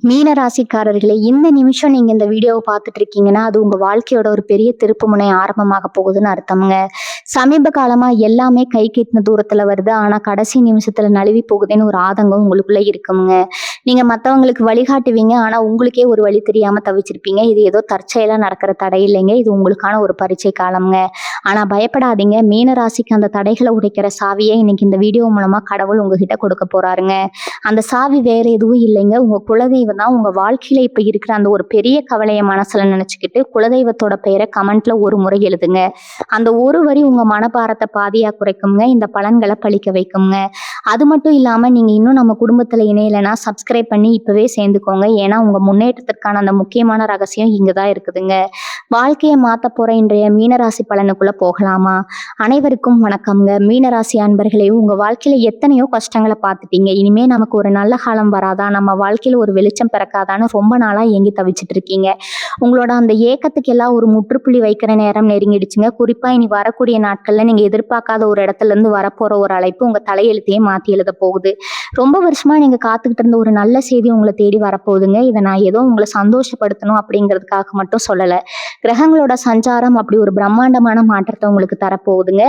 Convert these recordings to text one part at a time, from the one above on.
மீன ராசிக்காரர்களே, இந்த நிமிஷம் நீங்க இந்த வீடியோவை பார்த்துட்டு இருக்கீங்கன்னா அது உங்க வாழ்க்கையோட ஒரு பெரிய திருப்புமுனை ஆரம்பமாக போகுதுன்னு அர்த்தம்ங்க. சமீப காலமா எல்லாமே கை கெட்டின தூரத்துல வருது, ஆனா கடைசி நிமிஷத்துல நழுவி போகுதுன்னு ஒரு ஆதங்கம் உங்களுக்குள்ள இருக்குங்க. நீங்க மத்தவங்களுக்கு வழிகாட்டுவீங்க, ஆனா உங்களுக்கே ஒரு வழி தெரியாம தவிச்சிருப்பீங்க. இது ஏதோ தற்செயலா நடக்கிற தடை இல்லைங்க, இது உங்களுக்கான ஒரு பரீட்சை காலம்ங்க. ஆனா பயப்படாதீங்க, மீன ராசிக்கு அந்த தடைகளை உடைக்கிற சாவியை இன்னைக்கு இந்த வீடியோ மூலமா கடவுள் உங்ககிட்ட கொடுக்க போறாருங்க. அந்த சாவி வேற எதுவும் இல்லைங்க, உங்க குலதெய்வம் தான். உங்க வாழ்க்கையில இப்ப இருக்கிற அந்த ஒரு பெரிய கவலையை மனசுல நினைச்சுக்கிட்டு குலதெய்வத்தோட பெயரை கமெண்ட்ல ஒரு முறை எழுதுங்க. அந்த ஒரு வரி உங்க மனபாரத்தை பாதியா குறைக்குங்க, இந்த பலன்களை பழிக்க வைக்குங்க. அது மட்டும் இல்லாம நீங்க இன்னும் நம்ம குடும்பத்துல இணையலைன்னா சப்ஸ்கிரைப் பண்ணி இப்பவே சேர்ந்துக்கோங்க. ஏன்னா உங்க முன்னேற்றத்திற்கான அந்த முக்கியமான ரகசியம் இங்கதான் இருக்குதுங்க. வாழ்க்கையை மாத்த போற இன்றைய மீனராசி பலனுக்குள்ள போகலாமா? அனைவருக்கும் வணக்கம்ங்க. மீனராசி அன்பர்களே, உங்க வாழ்க்கையில எத்தனையோ கஷ்டங்களை பார்த்துட்டீங்க. இனிமே நமக்கு ஒரு நல்ல காலம் வராதா, நம்ம வாழ்க்கையில ஒரு வெளிச்சம் பிறக்காதான்னு ரொம்ப நாளா ஏங்கி தவிச்சிட்டு இருக்கீங்க. உங்களோட அந்த ஏக்கத்துக்கு எல்லாம் ஒரு முற்றுப்புள்ளி வைக்கிற நேரம் நெருங்கிடுச்சுங்க. குறிப்பா இனி வரக்கூடிய நாட்கள்ல நீங்க எதிர்பார்க்காத ஒரு இடத்துல இருந்து வரப்போற ஒரு அழைப்பு உங்க தலையெழுத்தையே மாத்தி எழுத போகுது. ரொம்ப வருஷமா நீங்க காத்துக்கிட்டு இருந்த ஒரு நல்ல செய்தி உங்களை தேடி வரப்போகுதுங்க. இதை நான் ஏதோ உங்களை சந்தோஷப்படுத்தணும் அப்படிங்கிறதுக்காக மட்டும் சொல்லல. கிரகங்களோட சஞ்சாரம் அப்படி ஒரு பிரம்மாண்டமான மாற்றத்தை உங்களுக்கு தரப்போகுதுங்க.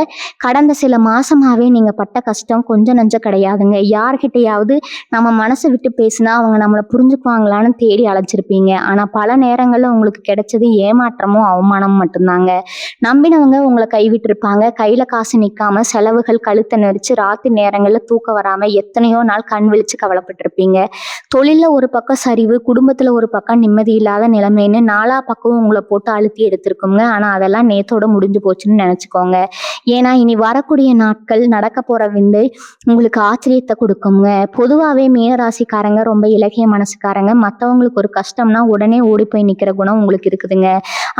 கடந்த சில மாசமாவே நீங்க பட்ட கஷ்டம் கொஞ்சம் நஞ்சம் கிடையாதுங்க. யார்கிட்டையாவது நம்ம மனசை விட்டு பேசினா அவங்க நம்மளை புரிஞ்சுக்குவாங்களான்னு தேடி அழைச்சிருப்பீங்க. ஆனா பல நேரங்கள்ல உங்களுக்கு கிடைச்சது ஏமாற்றமும் அவமானமும் மட்டும்தாங்க. நம்பினவங்க உங்களை கைவிட்டு இருப்பாங்க. கையில காசு நிக்காம செலவுகள் கழுத்தை நெரிச்சு ராத்திரி நேரங்கள்ல தூக்கம் வராம எத்தனையோ நாள் கண் விழிச்சு கவலைப்பட்டிருப்பீங்க. தொழில ஒரு பக்கம் சரிவு, குடும்பத்துல ஒரு பக்கம் நிம்மதி இல்லாத நிலைமைன்னு நாலா பக்கம் உங்களை போட்டு அழுத்தி எடுத்திருக்குங்க. ஆனா அதெல்லாம் நேத்தோட முடிஞ்சு போச்சுன்னு நினைச்சுக்கோங்க. ஏன்னா இனி வரக்கூடிய நாட்கள் நடக்க போற விந்து உங்களுக்கு ஆச்சரியத்தை கொடுக்குங்க. பொதுவாவே மீனராசிக்காரங்க ரொம்ப இலகிய மனசுக்காரங்க. மற்றவங்களுக்கு ஒரு கஷ்டம்னா உடனே ஓடி போய் நிக்கிற குணம் உங்களுக்கு இருக்குதுங்க.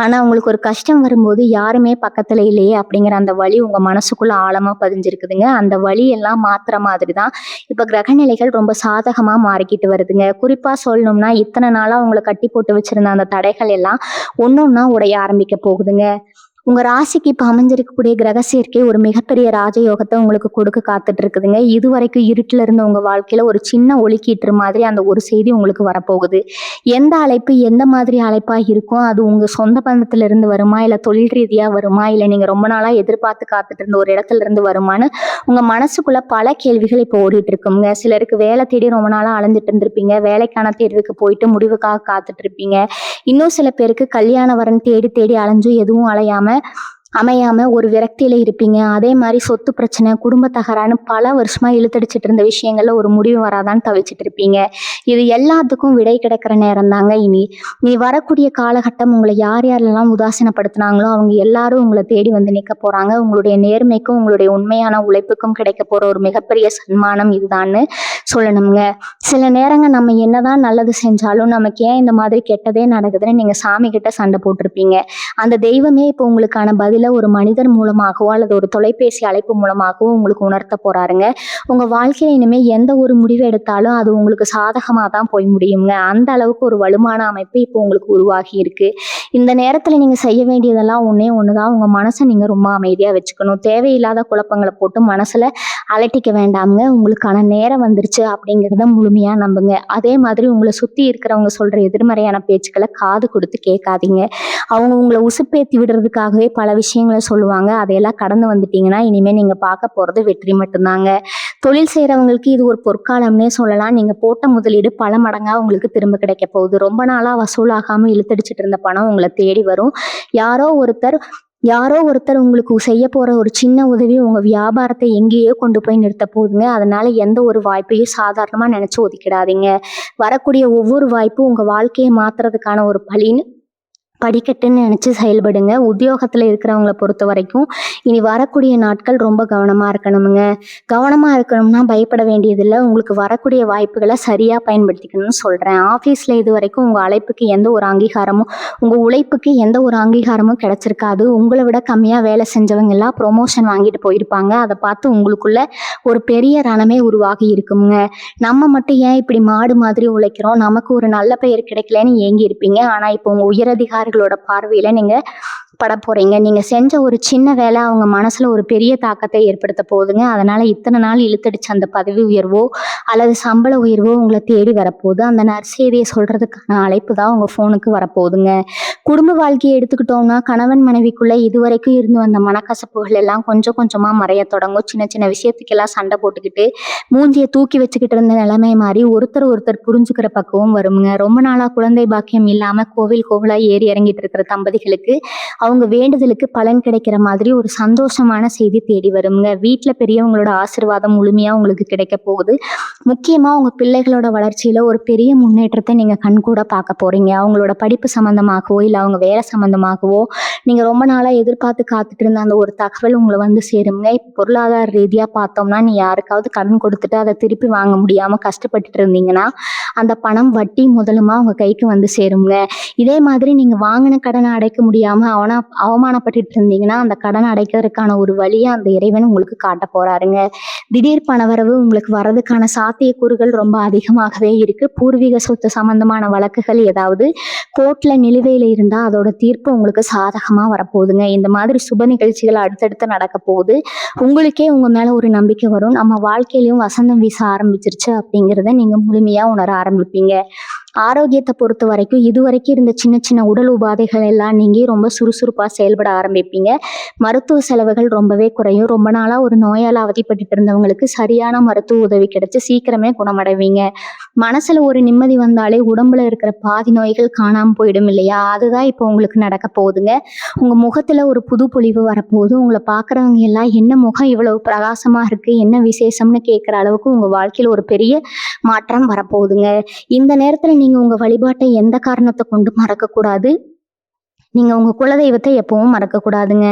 ஆனா உங்களுக்கு ஒரு கஷ்டம் வரும்போது யாருமே பக்கத்துல இல்லையே அப்படிங்கிற அந்த வலி உங்க மனசுக்குள்ள ஆழமா பதிஞ்சிருக்குதுங்க. அந்த வலி எல்லாம் மாத்துற மாதிரி தான் இப்ப கிரகநிலைகள் ரொம்ப சாதகமா மாறிக்கிட்டு வருதுங்க. குறிப்பா சொல்லணும்னா இத்தனை நாளா உங்களை கட்டி போட்டு வச்சிருந்த அந்த தடைகள் எல்லாம் ஒன்னொன்னா உடைய ஆரம்பிக்க போகுதுங்க. உங்க ராசிக்கு இப்ப அமைஞ்சிருக்கக்கூடிய கிரக சேர்க்கை ஒரு மிகப்பெரிய ராஜயோகத்தை உங்களுக்கு கொடுக்க காத்துட்டு இருக்குதுங்க. இதுவரைக்கும் இருட்டுல இருந்த உங்க வாழ்க்கையில ஒரு சின்ன ஒளிக்கீற்று மாதிரி அந்த ஒரு செய்தி உங்களுக்கு வரப்போகுது. எந்த அழைப்பு எந்த மாதிரி அழைப்பா இருக்கும், அது உங்க சொந்த பந்தத்துல இருந்து வருமா, இல்ல தொழில் ரீதியா வருமா, இல்ல நீங்க ரொம்ப நாளா எதிர்பார்த்து காத்துட்டு இருந்த ஒரு இடத்துல இருந்து வருமானு உங்க மனசுக்குள்ள பல கேள்விகள் இப்போ ஓடிட்டு இருக்குங்க. சிலருக்கு வேலை தேடி ரொம்ப நாளா அலைஞ்சிட்டு இருந்திருப்பீங்க. வேலைக்கான தேர்வுக்கு போயிட்டு முடிவுக்காக காத்துட்டு இருப்பீங்க. இன்னும் சில பேருக்கு கல்யாண வரன் தேடி தேடி அலைஞ்சும் எதுவும் அமையாம ஒரு விரக்தியில இருப்பீங்க. அதே மாதிரி சொத்து பிரச்சனை, குடும்ப தகராறுன்னு பல வருஷமா இழுத்தடிச்சிட்டு இருந்த விஷயங்கள்ல ஒரு முடிவு வராதான்னு தவிச்சிட்டு இருப்பீங்க. இது எல்லாத்துக்கும் விடை கிடைக்கிற நேரம் தாங்க இனி வரக்கூடிய காலகட்டம். உங்களை யார் யாரெல்லாம் உதாசீனப்படுத்தினாங்களோ அவங்க எல்லாரும் உங்களை தேடி வந்து நிற்க போறாங்க. உங்களுடைய நேர்மைக்கும் உங்களுடைய உண்மையான உழைப்புக்கும் கிடைக்க போற ஒரு மிகப்பெரிய சன்மானம் இதுதான்னு சொல்லணுங்க. சில நேரங்கள் நம்ம என்னதான் நல்லது செஞ்சாலும் நமக்கு ஏன் இந்த மாதிரி கெட்டதே நடக்குதுன்னு நீங்க சாமி கிட்ட சண்டை போட்டிருப்பீங்க. அந்த தெய்வமே இப்போ உங்களுக்கான பதில ஒரு மனிதர் மூலமாகவோ அல்லது ஒரு தொலைபேசி அழைப்பு மூலமாகவோ உங்களுக்கு உணர்த்த போறாருங்க. உங்க வாழ்க்கையில இனிமே எந்த ஒரு முடிவு எடுத்தாலும் அது உங்களுக்கு சாதகமா தான் போய் முடியுங்க. அந்த அளவுக்கு ஒரு வலுவான அமைப்பு இப்போ உங்களுக்கு உருவாகி இருக்கு. இந்த நேரத்துல நீங்க செய்ய வேண்டியதெல்லாம் ஒன்னே ஒண்ணுதான், உங்க மனசை நீங்க ரொம்ப அமைதியா வச்சுக்கணும். தேவையில்லாத குழப்பங்களை போட்டு மனசுல அலட்டிக்க வேண்டாமுங்க. உங்களுக்கான நேரம் வந்துருச்சு அப்படிங்கிறத முழுமையா நம்புங்க. அதே மாதிரி உங்களை சுத்தி இருக்கிறவங்க சொல்ற எதிர்மறையான பேச்சுக்களை காது கொடுத்து கேட்காதீங்க. அவங்க உங்களை உசுப்பேத்தி விடுறதுக்காகவே பல விஷயங்களை சொல்லுவாங்க. அதையெல்லாம் கடந்து வந்துட்டீங்கன்னா இனிமே நீங்க பார்க்க போறது வெற்றி மட்டும்தாங்க. தொழில் செய்யறவங்களுக்கு இது ஒரு பொற்காலம்னே சொல்லலாம். நீங்க போட்ட முதலீடு பல மடங்கா உங்களுக்கு திரும்ப கிடைக்க போகுது. ரொம்ப நாளா வசூலாகாம இழுத்தடிச்சிட்டு இருந்த பணம் உங்களை தேடி வரும். யாரோ ஒருத்தர் உங்களுக்கு செய்ய போற ஒரு சின்ன உதவி உங்க வியாபாரத்தை எங்கேயோ கொண்டு போய் நிறுத்த போகுதுங்க. அதனால எந்த ஒரு வாய்ப்பையும் சாதாரணமா நினைச்சு ஒதுக்கிடாதீங்க. வரக்கூடிய ஒவ்வொரு வாய்ப்பும் உங்க வாழ்க்கையை மாத்துறதுக்கான ஒரு படிக்கட்டுன்னு நினைச்சு செயல்படுங்க. உத்தியோகத்துல இருக்கிறவங்கள பொறுத்த வரைக்கும் இனி வரக்கூடிய நாட்கள் ரொம்ப கவனமா இருக்கணுங்க. கவனமா இருக்கணும்னா பயப்பட வேண்டியதில்லை. உங்களுக்கு வரக்கூடிய வாய்ப்புகளை சரியா பயன்படுத்திக்கணும்னு சொல்றேன். ஆபீஸ்ல இது வரைக்கும் உங்க அழைப்புக்கு எந்த ஒரு அங்கீகாரமும் உங்க உழைப்புக்கு எந்த ஒரு அங்கீகாரமும் கிடைச்சிருக்காது. உங்களை விட கம்மியா வேலை செஞ்சவங்க எல்லாம் ப்ரொமோஷன் வாங்கிட்டு போயிருப்பாங்க. அதை பார்த்து உங்களுக்குள்ள ஒரு பெரிய ரணமே உருவாகி இருக்குங்க. நம்ம மட்டும் ஏன் இப்படி மாடு மாதிரி உழைக்கிறோம், நமக்கு ஒரு நல்ல பெயர் கிடைக்கலன்னு ஏங்கி இருப்பீங்க. ஆனா இப்போ உங்க உயரதிகாரிகளோட பார்வையில நீங்க பட போறீங்க. நீங்க செஞ்ச ஒரு சின்ன வேலை அவங்க மனசுல ஒரு பெரிய தாக்கத்தை ஏற்படுத்த போகுதுங்க. அதனால இத்தனை நாள் இழுத்தடிச்ச அந்த பதவி உயர்வோ அல்லது சம்பள உயர்வோ உங்களை தேடி வரப்போகுது. அந்த நற்செய்தியை சொல்றதுக்கான அழைப்பு தான் உங்க ஃபோனுக்கு வரப்போகுதுங்க. குடும்ப வாழ்க்கையை எடுத்துக்கிட்டோம்னா கணவன் மனைவிக்குள்ள இதுவரைக்கும் இருந்து வந்த மனக்கசப்புகள் எல்லாம் கொஞ்சம் கொஞ்சமா மறைய தொடங்கும். சின்ன சின்ன விஷயத்துக்கெல்லாம் சண்டை போட்டுக்கிட்டு மூஞ்சியை தூக்கி வச்சுக்கிட்டு இருந்த நிலைமை மாறி ஒருத்தர் புரிஞ்சுக்கிற பக்குவம் வருமுங்க. ரொம்ப நாளா குழந்தை பாக்கியம் இல்லாம கோவிலா ஏறி இறங்கிட்டு இருக்கிற தம்பதிகளுக்கு அவங்க வேண்டுதலுக்கு பலன் கிடைக்கிற மாதிரி ஒரு சந்தோஷமான செய்தி தேடி வருங்க. வீட்டுல பெரியவங்களோட ஆசீர்வாதம் முழுமையா உங்களுக்கு கிடைக்க போகுது. முக்கியமா உங்க பிள்ளைகளோட வளர்ச்சியில ஒரு பெரிய முன்னேற்றத்தை நீங்க கண்கூட பார்க்க போறீங்க. அவங்களோட படிப்பு சம்பந்தமாகவோ இல்ல அவங்க வேலை சம்பந்தமாகவோ நீங்க ரொம்ப நாளா எதிர்பார்த்து காத்துட்டு இருந்த அந்த ஒரு தகவல் உங்களை வந்து சேருங்க. இப்ப பொருளாதார ரீதியா பார்த்தோம்னா நீ யாருக்காவது கடன் கொடுத்துட்டு அதை திருப்பி வாங்க முடியாம கஷ்டப்பட்டுட்டு இருந்தீங்கன்னா அந்த பணம் வட்டி முதலுமா உங்க கைக்கு வந்து சேருங்க. இதே மாதிரி நீங்க வாங்கின கடனை அடைக்க முடியாம அவமானப்பட்டுட்டு இருந்தீங்கன்னா அந்த கடனை அடைக்கிறதுக்கான ஒரு வழியை அந்த இறைவன் உங்களுக்கு காட்ட போறாருங்க. திடீர் பணவரவு உங்களுக்கு வர்றதுக்கான சாத்தியக்கூறுகள் ரொம்ப அதிகமாகவே இருக்கு. பூர்வீக சொத்து சம்பந்தமான வழக்குகள் ஏதாவது கோர்ட்ல நிலுவையில இருந்தா அதோட தீர்ப்பு உங்களுக்கு சாதகமா வரப்போகுதுங்க. இந்த மாதிரி சுப நிகழ்ச்சிகள் அடுத்தடுத்து நடக்க போகுது. உங்களுக்கே உங்க மேல ஒரு நம்பிக்கை வரும். நம்ம வாழ்க்கையிலயும் வசந்தம் வீச ஆரம்பிச்சிருச்சு அப்படிங்கிறத நீங்க முழுமையா உணர ஆரம்பிப்பீங்க. ஆரோக்கியத்தை பொறுத்த வரைக்கும் இதுவரைக்கும் இருந்த சின்ன சின்ன உடல் உபாதைகள் எல்லாம் நீங்கி ரொம்ப சுறுசுறுப்பா செயல்பட ஆரம்பிப்பீங்க. மருத்துவ செலவுகள் ரொம்பவே குறையும். ரொம்ப நாளா ஒரு நோயால அவதிப்பட்டு இருந்தவங்களுக்கு சரியான மருத்துவ உதவி கிடைச்சு சீக்கிரமே குணமடைவீங்க. மனசுல ஒரு நிம்மதி வந்தாலே உடம்புல இருக்கிற பாதி நோய்கள் காணாம போயிடும் இல்லையா? அதுதான் இப்போ உங்களுக்கு நடக்க போகுதுங்க. உங்க முகத்துல ஒரு புது பொலிவு வரப்போகுது. உங்களை பாக்குறவங்க எல்லாம் என்ன முகம் இவ்வளவு பிரகாசமா இருக்கு, என்ன விசேஷம்னு கேட்கிற அளவுக்கு உங்க வாழ்க்கையில ஒரு பெரிய மாற்றம் வரப்போகுதுங்க. இந்த நேரத்துல நீங்க உங்க வழிபாட்டை எந்த காரணத்தை கொண்டு மறக்க கூடாது. நீங்க உங்க குலதெய்வத்தை எப்பவும் மறக்க கூடாதுங்க.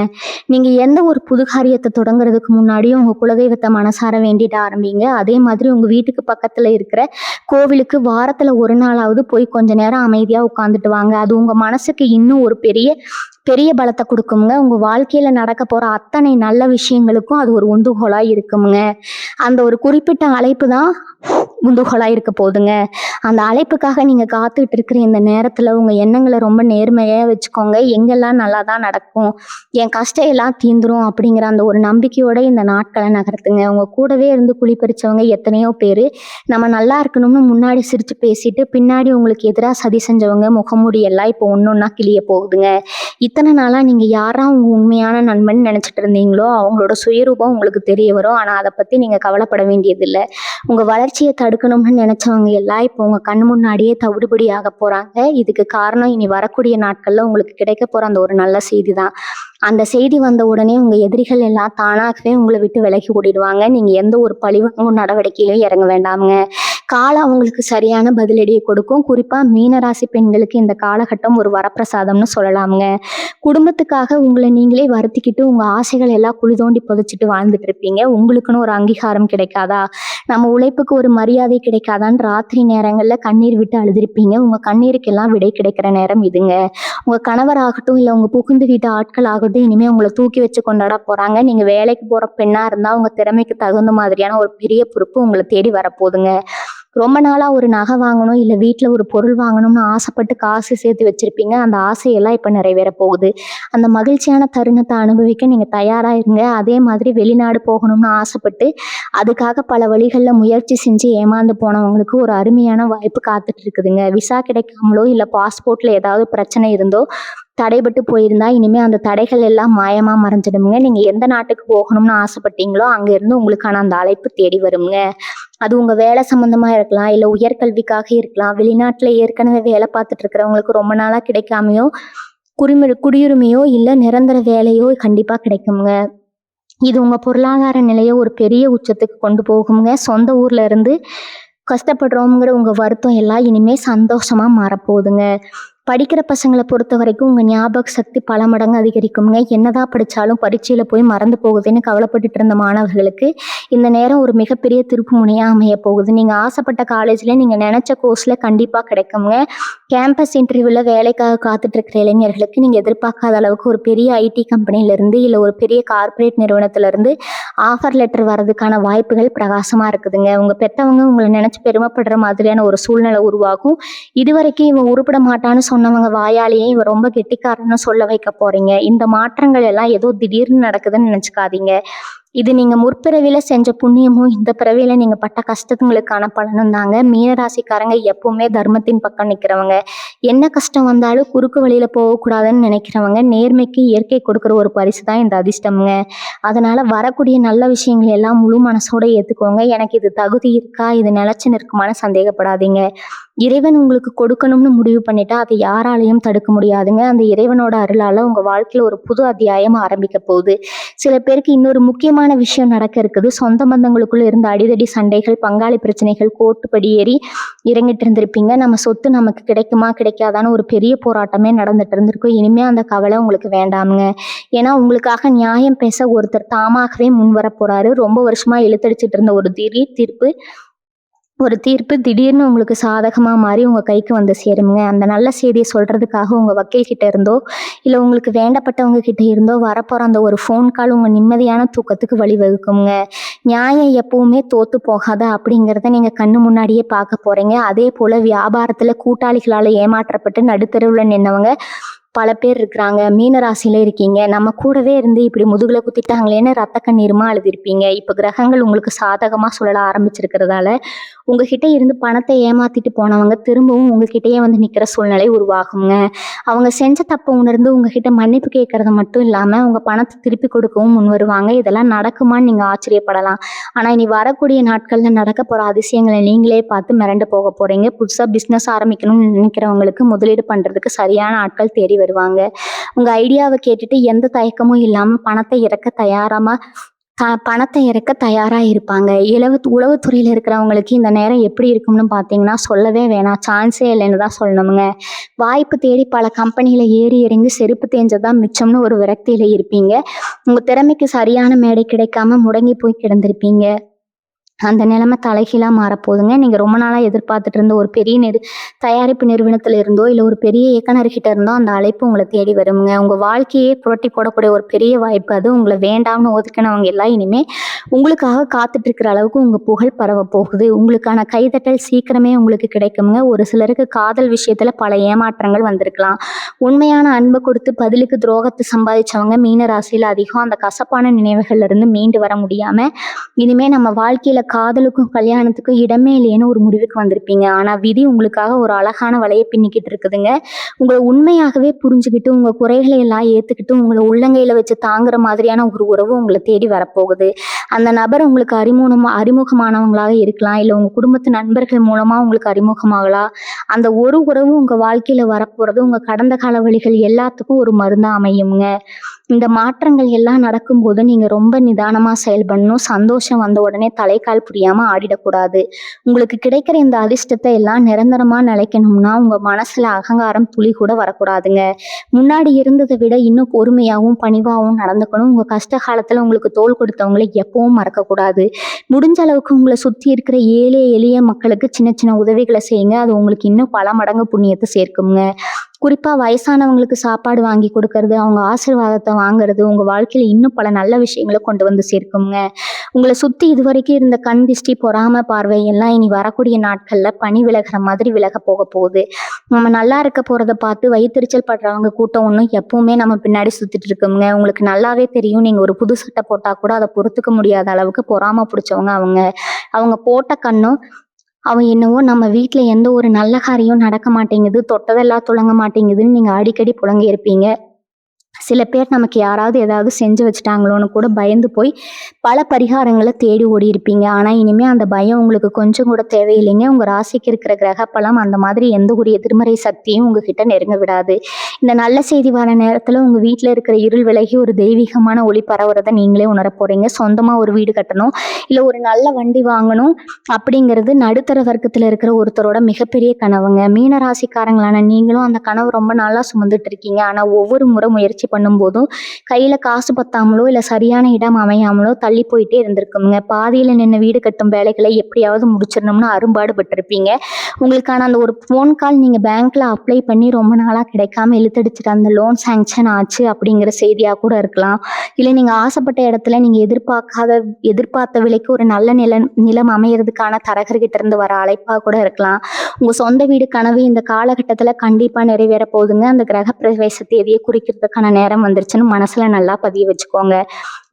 நீங்க எந்த ஒரு புது காரியத்தை தொடங்குறதுக்கு முன்னாடியும் உங்க குலதெய்வத்தை மனசார வேண்டிட்டு ஆரம்பிங்க. அதே மாதிரி உங்க வீட்டுக்கு பக்கத்துல இருக்கிற கோவிலுக்கு வாரத்துல ஒரு நாளாவது போய் கொஞ்ச நேரம் அமைதியா உட்கார்ந்துட்டு வாங்க. அது உங்க மனசுக்கு இன்னும் ஒரு பெரிய பெரிய பலத்தை கொடுக்குங்க. உங்க வாழ்க்கையில நடக்க போற அத்தனை நல்ல விஷயங்களுக்கும் அது ஒரு உந்துகோலா இருக்குங்க. அந்த ஒரு குறிப்பிட்ட அழைப்பு தான் உந்துகோலா இருக்க போகுதுங்க. அந்த அழைப்புக்காக நீங்க காத்துட்டு இருக்கிற இந்த நேரத்துல உங்க எண்ணங்களை ரொம்ப நேர்மையா வச்சுக்கோங்க. எங்கெல்லாம் நல்லா தான் நடக்கும், என் கஷ்டம் எல்லாம் தீந்துரும் அப்படிங்கிற அந்த ஒரு நம்பிக்கையோட இந்த நாட்களை நகர்த்துங்க. உங்க கூடவே இருந்து குழி பறிச்சவங்க எத்தனையோ பேரு நம்ம நல்லா இருக்கணும்னு முன்னாடி சிரிச்சு பேசிட்டு பின்னாடி உங்களுக்கு எதிராக சதி செஞ்சவங்க முகமூடி எல்லாம் இப்போ ஒன்னொன்னா கிளிய போகுதுங்க. இத்தனை நாளா நீங்க யாரா உங்க உண்மையான நண்பன் நினைச்சிட்டு இருந்தீங்களோ அவங்களோட சுயரூபம் உங்களுக்கு தெரிய வரும். ஆனா அதை பத்தி நீங்க கவலைப்பட வேண்டியதில்லை. உங்க வளர்ச்சியை தடுக்கணும்னு நினைச்சவங்க எல்லாம் இப்போ உங்க கண் முன்னாடியே தவிடுபடி ஆக போறாங்க. இதுக்கு காரணம் இனி வரக்கூடிய நாட்கள்ல உங்களுக்கு கிடைக்க போற அந்த ஒரு நல்ல செய்தி தான். அந்த செய்தி வந்த உடனே உங்க எதிரிகள் எல்லாம் தானாகவே உங்களை விட்டு விலகி ஓடிடுவாங்க. நீங்க எந்த ஒரு பழிவாங்கும் நடவடிக்கையிலும் இறங்க வேண்டாமுங்க. காலம் அவங்களுக்கு சரியான பதிலடியை கொடுக்கும். குறிப்பா மீனராசி பெண்களுக்கு இந்த காலகட்டம் ஒரு வரப்பிரசாதம்னு சொல்லலாமுங்க. குடும்பத்துக்காக உங்களை நீங்களே வருத்திக்கிட்டு உங்க ஆசைகள் எல்லாம் குழி தோண்டி புதைச்சிட்டு வாழ்ந்துட்டு இருப்பீங்க. உங்களுக்குன்னு ஒரு அங்கீகாரம் கிடைக்காதா, நம்ம உழைப்புக்கு ஒரு மரியாதை கிடைக்காதான்னு ராத்திரி நேரங்கள்ல கண்ணீர் விட்டு அழுதிருப்பீங்க. உங்க கண்ணீருக்கெல்லாம் விடை கிடைக்கிற நேரம் இதுங்க. உங்க கணவர் ஆகட்டும் இல்ல உங்க புகுந்து வீட்டு ஆட்கள் ஆகட்டும் இனிமே உங்களை தூக்கி வச்சு கொண்டாட போறாங்க. நீங்க வேலைக்கு போற பெண்ணா இருந்தா உங்க திறமைக்கு தகுந்த மாதிரியான ஒரு பெரிய பொறுப்பு உங்களை தேடி வரப்போகுதுங்க. ரொம்ப நாளா ஒரு நகை வாங்கணும் இல்ல வீட்டுல ஒரு பொருள் வாங்கணும்னு ஆசைப்பட்டு காசு சேர்த்து வச்சிருப்பீங்க. அந்த ஆசையெல்லாம் இப்ப நிறைவேற போகுது. அந்த மகிழ்ச்சியான தருணத்தை அனுபவிக்க நீங்க தயாரா இருங்க. அதே மாதிரி வெளிநாடு போகணும்னு ஆசைப்பட்டு அதுக்காக பல வழிகள்ல முயற்சி செஞ்சு ஏமாந்து போனவங்களுக்கு ஒரு அருமையான வாய்ப்பு காத்துட்டு இருக்குதுங்க. விசா கிடைக்காமலோ இல்ல பாஸ்போர்ட்ல ஏதாவது பிரச்சனை இருந்தோ தடைபட்டு போயிருந்தா இனிமே அந்த தடைகள் எல்லாம் மாயமா மறைஞ்சிடுங்க. நீங்க எந்த நாட்டுக்கு போகணும்னு ஆசைப்பட்டீங்களோ அங்க இருந்து உங்களுக்கான அந்த அழைப்பு தேடி வருங்க. அது உங்க வேலை சம்பந்தமா இருக்கலாம் இல்ல உயர்கல்விக்காக இருக்கலாம். வெளிநாட்டுல ஏற்கனவே வேலை பார்த்துட்டு இருக்கிறவங்களுக்கு ரொம்ப நாளா கிடைக்காமையோ குடியுரிமையோ இல்ல நிரந்தர வேலையோ கண்டிப்பா கிடைக்குங்க. இது உங்க பொருளாதார நிலையை ஒரு பெரிய உச்சத்துக்கு கொண்டு போகுங்க. சொந்த ஊர்ல இருந்து கஷ்டப்படுறோங்கிற உங்க வருத்தம் எல்லாம் இனிமே சந்தோஷமா மாறப்போகுதுங்க. படிக்கிற பசங்களை பொறுத்த வரைக்கும் உங்க ஞாபக சக்தி பல மடங்கு அதிகரிக்குங்க. என்னதான் படிச்சாலும் பரீட்சையில போய் மறந்து போகுதுன்னு கவலைப்பட்டுட்டு இருந்த மாணவர்களுக்கு இந்த நேரம் ஒரு மிகப்பெரிய திருப்பு முனையா அமைய போகுது. நீங்க ஆசைப்பட்ட காலேஜ்ல நீங்க நினைச்ச கோர்ஸ்ல கண்டிப்பா கிடைக்குங்க. கேம்பஸ் இன்டர்வியூல வேலைக்காக காத்துட்டு இருக்கிற இளைஞர்களுக்கு நீங்க எதிர்பார்க்காத அளவுக்கு ஒரு பெரிய ஐடி கம்பெனில இருந்து இல்ல ஒரு பெரிய கார்பரேட் நிறுவனத்துல இருந்து ஆஃபர் லெட்டர் வர்றதுக்கான வாய்ப்புகள் பிரகாசமா இருக்குதுங்க. உங்க பெத்தவங்க உங்களை நினைச்சு பெருமைப்படுற மாதிரியான ஒரு சூழ்நிலை உருவாகும். இதுவரைக்கும் இவன் உருப்பட மாட்டான்னு சொன்னவங்க வாயாலேயே இவ ரொம்ப கெட்டிக்காரன்னு சொல்ல வைக்க போறீங்க. இந்த மாற்றங்கள் எல்லாம் ஏதோ திடீர்னு நடக்குதுன்னு நினைச்சுக்காதீங்க. இது நீங்க முற்பிறவில செஞ்ச புண்ணியமும் இந்த பிறவில நீங்க பட்ட கஷ்டங்களுக்கான பலனும் தாங்க. மீனராசிக்காரங்க எப்பவுமே தர்மத்தின் பக்கம் நிக்கிறவங்க. என்ன கஷ்டம் வந்தாலும் குறுக்கு வழியில போகக்கூடாதுன்னு நினைக்கிறவங்க. நேர்மைக்கு இயற்கை கொடுக்குற ஒரு பரிசு தான் இந்த அதிர்ஷ்டம்ங்க. அதனால வரக்கூடிய நல்ல விஷயங்கள் எல்லாம் முழு மனசோட ஏத்துக்கோங்க. எனக்கு இது தகுதி இருக்கா, இது நிலைச்சு நிற்குமான்னு சந்தேகப்படாதீங்க. இறைவன் உங்களுக்கு கொடுக்கணும்னு முடிவு பண்ணிட்டா அதை யாராலையும் தடுக்க முடியாதுங்க. அந்த இறைவனோட அருளால உங்க வாழ்க்கையில ஒரு புது அத்தியாயம் ஆரம்பிக்க போகுது. சில பேருக்கு இன்னொரு முக்கியமான விஷயம் நடக்க இருக்குது. சொந்த பந்தங்களுக்குள்ள இருந்த அடிதடி சண்டைகள், பங்காளி பிரச்சனைகள் கோர்ட்டுப்படி ஏறி இறங்கிட்டு இருந்திருப்பீங்க. நம்ம சொத்து நமக்கு கிடைக்குமா கிடைக்காதான்னு ஒரு பெரிய போராட்டமே நடந்துட்டு இருந்திருக்கும். இனிமே அந்த கவலை உங்களுக்கு வேண்டாமுங்க. ஏன்னா உங்களுக்காக நியாயம் பேச ஒருத்தர் தாமாகவே முன் வர போறாரு. ரொம்ப வருஷமா இழுத்தடிச்சிட்டு இருந்த ஒரு தீர்ப்பு திடீர்னு உங்களுக்கு சாதகமா மாறி உங்க கைக்கு வந்து சேருங்க. அந்த நல்ல செய்தியை சொல்றதுக்காக உங்க வக்கீல் கிட்ட இருந்தோ இல்ல உங்களுக்கு வேண்டப்பட்டவங்க கிட்ட இருந்தோ வரப்போற அந்த ஒரு ஃபோன் கால் உங்க நிம்மதியான தூக்கத்துக்கு வழிவகுக்குங்க. நியாயம் எப்பவுமே தோத்து போகாத அப்படிங்கிறத நீங்க கண்ணு முன்னாடியே பார்க்க போறீங்க. அதே போல வியாபாரத்துல கூட்டாளிகளால ஏமாற்றப்பட்டு நடுத்தருவுல நின்னவங்க பல பேர் இருக்கிறாங்க. மீன ராசியில இருக்கீங்க. நம்ம கூடவே இருந்து இப்படி முதுகுல குத்திட்டாங்களேன்னு ரத்த கண்ணீருமா அழுதிருப்பீங்க. இப்ப கிரகங்கள் உங்களுக்கு சாதகமா சுழல ஆரம்பிச்சிருக்கிறதால உங்ககிட்ட இருந்து பணத்தை ஏமாத்திட்டு போனவங்க திரும்பவும் உங்ககிட்டயே வந்து நிக்கிற சூழ்நிலை உருவாகுங்க. அவங்க செஞ்ச தப்பை உணர்ந்து உங்ககிட்ட மன்னிப்பு கேட்கறது மட்டும் இல்லாம உங்க பணத்தை திருப்பி கொடுக்கவும் முன் வருவாங்க. இதெல்லாம் நடக்குமான்னு நீங்க ஆச்சரியப்படலாம். ஆனா இனி வரக்கூடிய நாட்கள்ல நடக்க போற அதிசயங்களை நீங்களே பார்த்து மிரண்டு போக போறீங்க. புதுசா பிசினஸ் ஆரம்பிக்கணும்னு நினைக்கிறவங்களுக்கு முதலீடு பண்றதுக்கு சரியான ஆட்கள் தேடி வருவாங்க. உங்க ஐடியாவை கேட்டுட்டு எந்த தயக்கமும் இல்லாம பணத்தை இறக்க தயாரா இருப்பாங்க. உளவுத்துறையில இருக்கிறவங்களுக்கு இந்த நேரம் எப்படி இருக்கும்னு பார்த்தீங்கன்னா சொல்லவே வேணாம். சான்ஸே இல்லைன்னு தான் சொல்லணுமுங்க. வாய்ப்பு தேடி பல கம்பெனியில ஏறி இறங்கி செருப்பு தேஞ்சதான் மிச்சம்னு ஒரு விரக்தியில இருப்பீங்க. உங்க திறமைக்கு சரியான மேடை கிடைக்காம முடங்கி போய் கிடந்திருப்பீங்க. அந்த நிலைமை தலைகீழா மாறப்போகுதுங்க. நீங்க ரொம்ப நாளா எதிர்பார்த்துட்டு இருந்த ஒரு பெரிய தயாரிப்பு நிறுவனத்துல இருந்தோ இல்ல ஒரு பெரிய இயக்குனர்கிட்ட இருந்தோ அந்த அழைப்பு உங்களை தேடி வருங்க. உங்க வாழ்க்கையே புரட்டி போடக்கூடிய ஒரு பெரிய வாய்ப்பு அது. உங்களை வேண்டாம்னு ஒதுக்கினவங்க எல்லாம் இனிமே உங்களுக்காக காத்துட்டு இருக்கிற அளவுக்கு உங்க புகழ் பரவ போகுது. உங்களுக்கான கைதட்டல் சீக்கிரமே உங்களுக்கு கிடைக்குங்க. ஒரு சிலருக்கு காதல் விஷயத்துல பல ஏமாற்றங்கள் வந்திருக்கலாம். உண்மையான அன்பை கொடுத்து பதிலுக்கு துரோகத்தை சம்பாதிச்சவங்க மீன ராசியில அதிகம். அந்த கசப்பான நினைவுகள்ல இருந்து மீண்டு வர முடியாம இனிமே நம்ம வாழ்க்கையில காதலுக்கும் கல்யாணத்துக்கும் இடமே இல்லையேன்னு ஒரு முடிவுக்கு வந்திருப்பீங்க. ஆனா விதி உங்களுக்காக ஒரு அழகான வலையை பின்னிக்கிட்டு இருக்குதுங்க. உங்களை உண்மையாகவே புரிஞ்சுக்கிட்டு உங்க குறைகளை எல்லாம் ஏத்துக்கிட்டு உங்களை உள்ளங்கையில வச்சு தாங்குற மாதிரியான ஒரு உறவு உங்களை தேடி வரப்போகுது. அந்த நபர் உங்களுக்கு அறிமுகமானவங்களாக இருக்கலாம். இல்ல உங்க குடும்பத்து நண்பர்கள் மூலமா உங்களுக்கு அறிமுகமாகலாம். அந்த ஒரு உறவு உங்க வாழ்க்கையில வரப்போறது உங்க கடந்த கால வழிகள் எல்லாத்துக்கும் ஒரு மருந்தா அமையுங்க. இந்த மாற்றங்கள் எல்லாம் நடக்கும்போது நீங்க ரொம்ப நிதானமா செயல்படணும். சந்தோஷம் வந்த உடனே தலைக்கால் புரியாம ஆடிடக்கூடாது. உங்களுக்கு கிடைக்கிற இந்த அதிர்ஷ்டத்தை எல்லாம் நிரந்தரமா நிலைக்கணும்னா உங்க மனசுல அகங்காரம் துளி கூட வரக்கூடாதுங்க. முன்னாடி இருந்ததை விட இன்னும் பொறுமையாகவும் பணிவாகவும் நடந்துக்கணும். உங்க கஷ்ட காலத்துல உங்களுக்கு தோள் கொடுத்தவங்களை எப்பவும் மறக்கக்கூடாது. முடிஞ்ச அளவுக்கு உங்களை சுத்தி இருக்கிற ஏழை எளிய மக்களுக்கு சின்ன சின்ன உதவிகளை செய்யுங்க. அது உங்களுக்கு இன்னும் பல மடங்கு புண்ணியத்தை சேர்க்குங்க. குறிப்பா வயசானவங்களுக்கு சாப்பாடு வாங்கி கொடுக்கறது, அவங்க ஆசீர்வாதத்தை வாங்குறது உங்க வாழ்க்கையில இன்னும் பல நல்ல விஷயங்களை கொண்டு வந்து சேர்க்குங்க. உங்களை சுத்தி இதுவரைக்கும் இருந்த கண் திஷ்டி, பொறாம பார்வை எல்லாம் இனி வரக்கூடிய நாட்கள்ல பனி விலகிற மாதிரி விலக போக போகுது. நம்ம நல்லா இருக்க போறதை பார்த்து வயிற்றுச்சல் படுறவங்க கூட்டம் ஒன்றும் எப்பவுமே நம்ம பின்னாடி சுத்திட்டு இருக்குங்க. உங்களுக்கு நல்லாவே தெரியும். நீங்க ஒரு புது சட்டை போட்டா கூட அதை பொறுத்துக்க முடியாத அளவுக்கு பொறாம பிடிச்சவங்க அவங்க போட்ட கண்ணும் அவன் என்னவோ நம்ம வீட்டுல எந்த ஒரு நல்ல காரியம் நடக்க மாட்டேங்குது, தொட்டதெல்லாம் துளங்க மாட்டேங்குதுன்னு நீங்க அடிக்கடி புலங்கி இருப்பீங்க. சில பேர் நமக்கு யாராவது ஏதாவது செஞ்சு வச்சுட்டாங்களோன்னு கூட பயந்து போய் பல பரிகாரங்களை தேடி ஓடி இருப்பீங்க. ஆனா இனிமே அந்த பயம் உங்களுக்கு கொஞ்சம் கூட தேவையில்லைங்க. உங்க ராசிக்கு இருக்கிற கிரகப்பலம் அந்த மாதிரி எந்த ஒரு எதிர்மறை சக்தியும் உங்ககிட்ட நெருங்க விடாது. இந்த நல்ல செய்தி வர நேரத்துல உங்க வீட்டுல இருக்கிற இருள் விலகி ஒரு தெய்வீகமான ஒளி பரவுறதை நீங்களே உணர போறீங்க. சொந்தமா ஒரு வீடு கட்டணும் இல்ல ஒரு நல்ல வண்டி வாங்கணும் அப்படிங்கிறது நடுத்தர வர்க்கத்துல இருக்கிற ஒருத்தரோட மிகப்பெரிய கனவுங்க. மீன ராசிக்காரங்களான நீங்களும் அந்த கனவு ரொம்ப நாளா சுமந்துட்டு இருக்கீங்க. ஆனா ஒவ்வொரு முறை முயற்சி முயற்சி பண்ணும்போதும் கையில் காசு பத்தாமலோ இல்லை சரியான இடம் அமையாமலோ தள்ளி போயிட்டே இருந்திருக்குங்க. பாதியில் நின்று வீடு கட்டும் வேலைகளை எப்படியாவது முடிச்சிடணும்னு அரும்பாடுபட்டிருப்பீங்க. உங்களுக்கான அந்த ஒரு ஃபோன் கால் நீங்கள் பேங்க்கில் அப்ளை பண்ணி ரொம்ப நாளாக கிடைக்காம இழுத்தடிச்சிட்டு அந்த லோன் சேங்ஷன் ஆச்சு அப்படிங்கிற செய்தியாக கூட இருக்கலாம். இல்லை நீங்கள் ஆசைப்பட்ட இடத்துல நீங்கள் எதிர்பார்த்த விலைக்கு ஒரு நல்ல நிலம் அமையறதுக்கான தரகர்கிட்ட இருந்து வர அழைப்பாக கூட இருக்கலாம். உங்கள் சொந்த வீடு கனவு இந்த காலகட்டத்தில் கண்டிப்பாக நிறைவேற போகுதுங்க. அந்த கிரக பிரவேச தேதியை குறிக்கிறதுக்கான நேரம் வந்துருச்சுன்னு மனசில் நல்லா பதிய வச்சுக்கோங்க.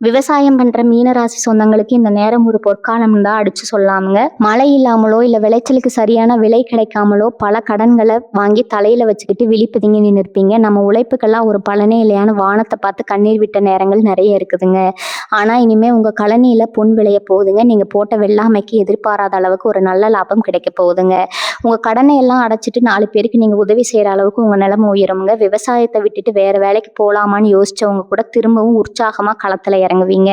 விவசாயம் பண்ற மீனராசி சொந்தங்களுக்கு இந்த நேரம் ஒரு பொற்காலம் தான் அடிச்சு சொல்லாமுங்க. மழை இல்லாமலோ இல்லை விளைச்சலுக்கு சரியான விலை கிடைக்காமலோ பல கடன்களை வாங்கி தலையில வச்சுக்கிட்டு விழிப்பதுங்கி நின்றுப்பீங்க. நம்ம உழைப்புக்கெல்லாம் ஒரு பலனே இல்லையான வானத்தை பார்த்து கண்ணீர் விட்ட நேரங்கள் நிறைய இருக்குதுங்க. ஆனா இனிமே உங்க கழனியில பொன் விளைய போகுதுங்க. நீங்க போட்ட வெள்ளாமைக்கு எதிர்பாராத அளவுக்கு ஒரு நல்ல லாபம் கிடைக்க போகுதுங்க. உங்க கடனை எல்லாம் அடைச்சிட்டு 4 பேருக்கு நீங்க உதவி செய்யற அளவுக்கு உங்க நிலைமை உயருங்க. விவசாயத்தை விட்டுட்டு வேற வேலைக்கு போலாமான்னு யோசிச்சவங்க கூட திரும்பவும் உற்சாகமா களத்துல இறங்குவீங்க.